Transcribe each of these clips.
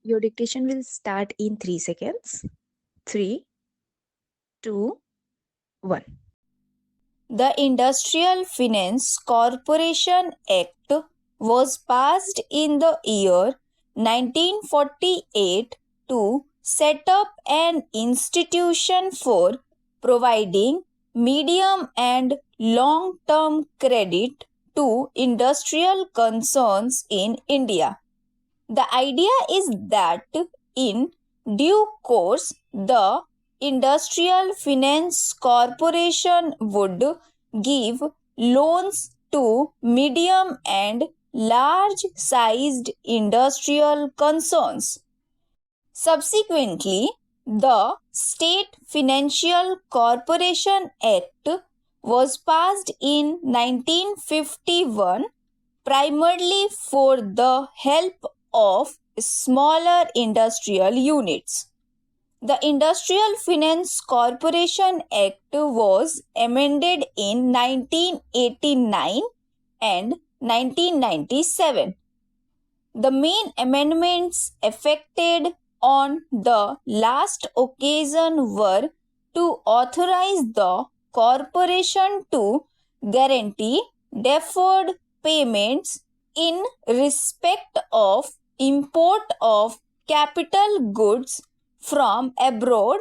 Your dictation will start in 3 seconds. 3, 2, 1. The Industrial Finance Corporation Act was passed in the year 1948 to set up an institution for providing medium and long-term credit to industrial concerns in India. The idea is that in due course, the Industrial Finance Corporation would give loans to medium and large sized industrial concerns. Subsequently, the State Financial Corporation Act was passed in 1951 primarily for the help of smaller industrial units. The Industrial Finance Corporation Act was amended in 1989 and 1997. The main amendments effected on the last occasion were to authorize the corporation to guarantee deferred payments in respect of import of capital goods from abroad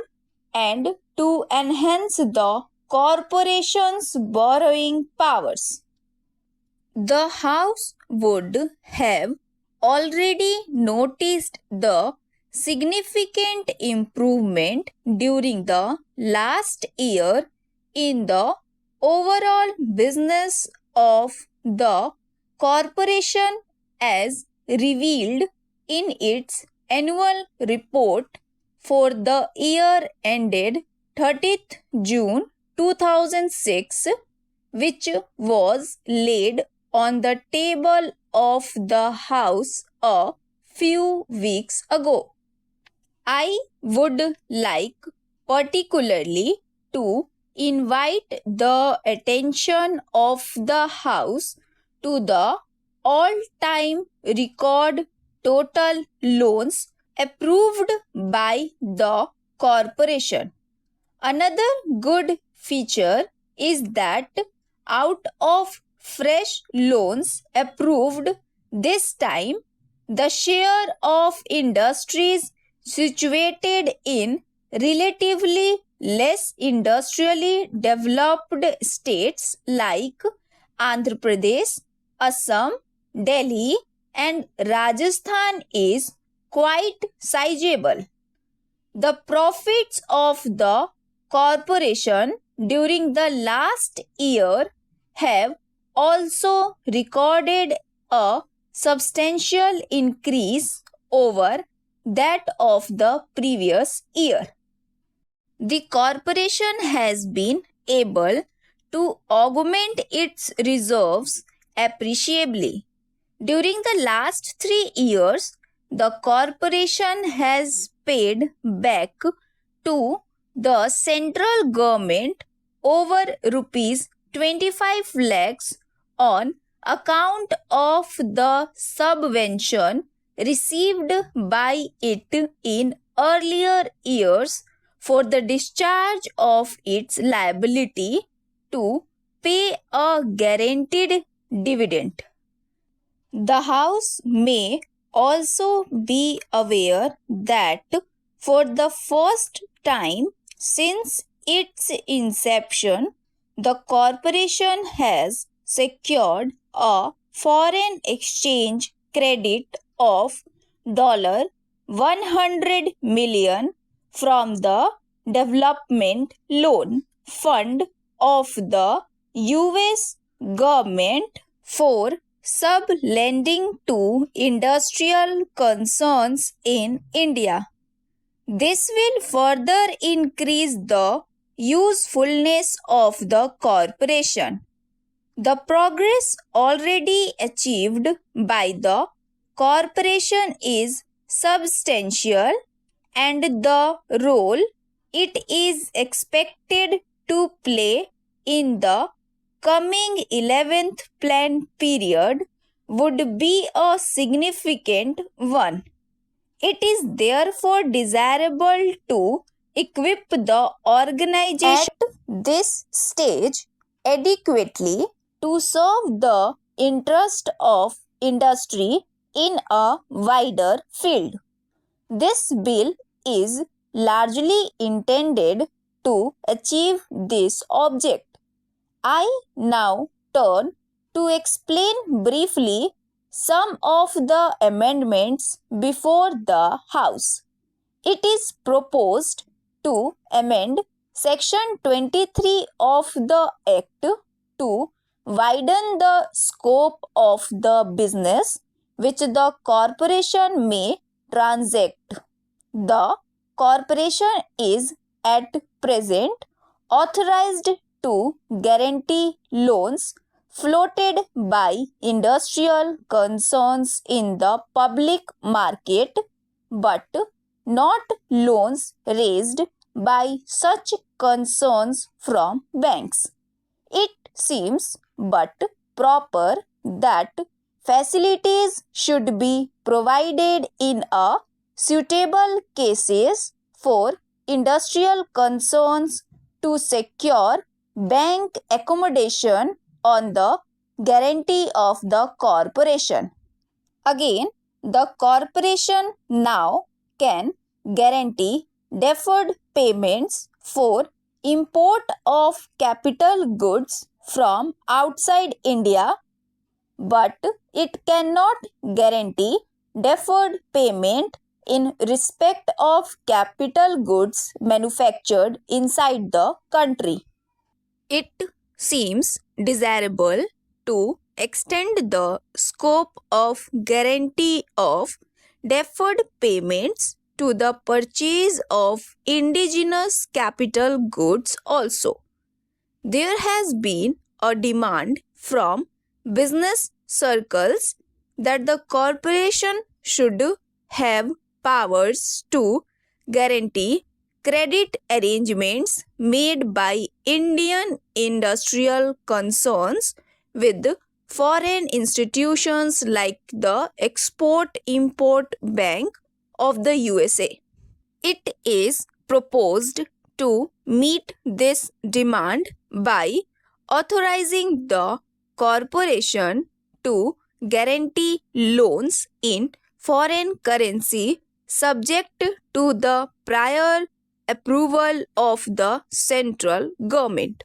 and to enhance the corporation's borrowing powers. The House would have already noticed the significant improvement during the last year in the overall business of the corporation as revealed in its annual report for the year ended 30th June 2006, which was laid on the table of the House a few weeks ago. I would like particularly to invite the attention of the House to the all-time record total loans approved by the corporation. Another good feature is that out of fresh loans approved this time, the share of industries situated in relatively less industrially developed states like Andhra Pradesh, Assam, Delhi, and Rajasthan is quite sizable. The profits of the corporation during the last year have also recorded a substantial increase over that of the previous year. The corporation has been able to augment its reserves appreciably. During the last 3 years, the corporation has paid back to the central government over rupees 25 lakhs on account of the subvention received by it in earlier years for the discharge of its liability to pay a guaranteed dividend. The House may also be aware that for the first time since its inception, the corporation has secured a foreign exchange credit of $100 million from the Development Loan Fund of the US government for sub-lending to industrial concerns in India. This will further increase the usefulness of the corporation. The progress already achieved by the corporation is substantial, and the role it is expected to play in the coming 11th plan period would be a significant one. It is therefore desirable to equip the organization at this stage adequately to serve the interest of industry in a wider field. This bill is largely intended to achieve this object. I now turn to explain briefly some of the amendments before the House. It is proposed to amend Section 23 of the Act to widen the scope of the business which the corporation may transact. The corporation is at present authorized to guarantee loans floated by industrial concerns in the public market, but not loans raised by such concerns from banks. It seems but proper that facilities should be provided in a suitable cases for industrial concerns to secure bank accommodation on the guarantee of the corporation. Again, the corporation now can guarantee deferred payments for import of capital goods from outside India, but it cannot guarantee deferred payment in respect of capital goods manufactured inside the country. It seems desirable to extend the scope of guarantee of deferred payments to the purchase of indigenous capital goods also. There has been a demand from business circles that the corporation should have powers to guarantee credit arrangements made by Indian industrial concerns with foreign institutions like the Export-Import Bank of the USA. It is proposed to meet this demand by authorizing the corporation to guarantee loans in foreign currency subject to the prior approval of the central government.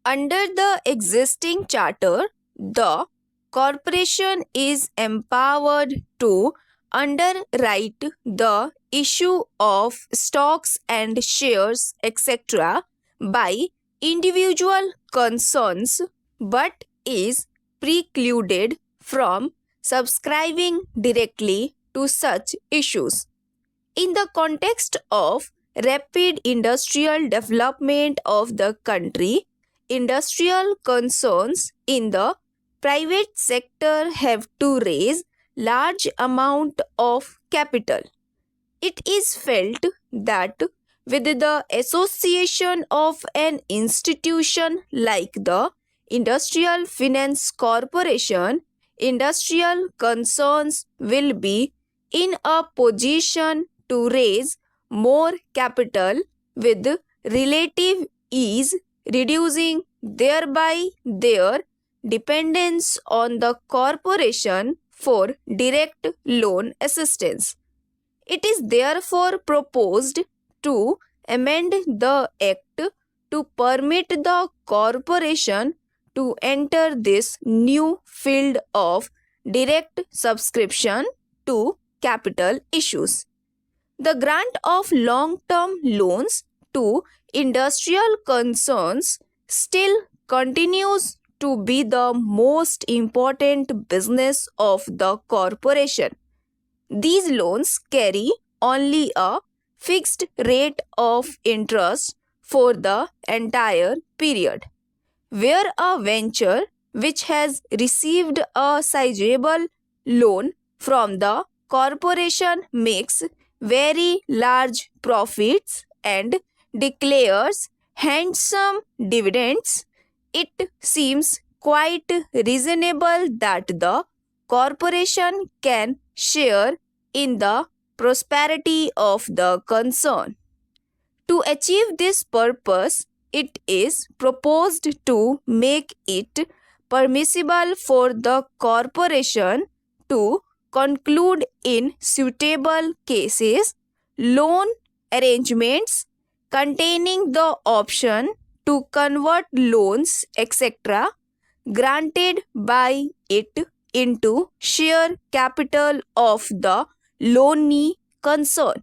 Under the existing charter, the corporation is empowered to underwrite the issue of stocks and shares, etc., by individual concerns, but is precluded from subscribing directly to such issues. In the context of rapid industrial development of the country, industrial concerns in the private sector have to raise large amount of capital. It is felt that with the association of an institution like the Industrial Finance Corporation, industrial concerns will be in a position to raise more capital with relative ease, reducing thereby their dependence on the corporation for direct loan assistance. It is therefore proposed to amend the Act to permit the corporation to enter this new field of direct subscription to capital issues. The grant of long-term loans to industrial concerns still continues to be the most important business of the corporation. These loans carry only a fixed rate of interest for the entire period. Where a venture which has received a sizable loan from the corporation makes very large profits and declares handsome dividends, it seems quite reasonable that the corporation can share in the prosperity of the concern. To achieve this purpose, it is proposed to make it permissible for the corporation to conclude in suitable cases loan arrangements containing the option to convert loans, etc., granted by it into share capital of the loanee concern.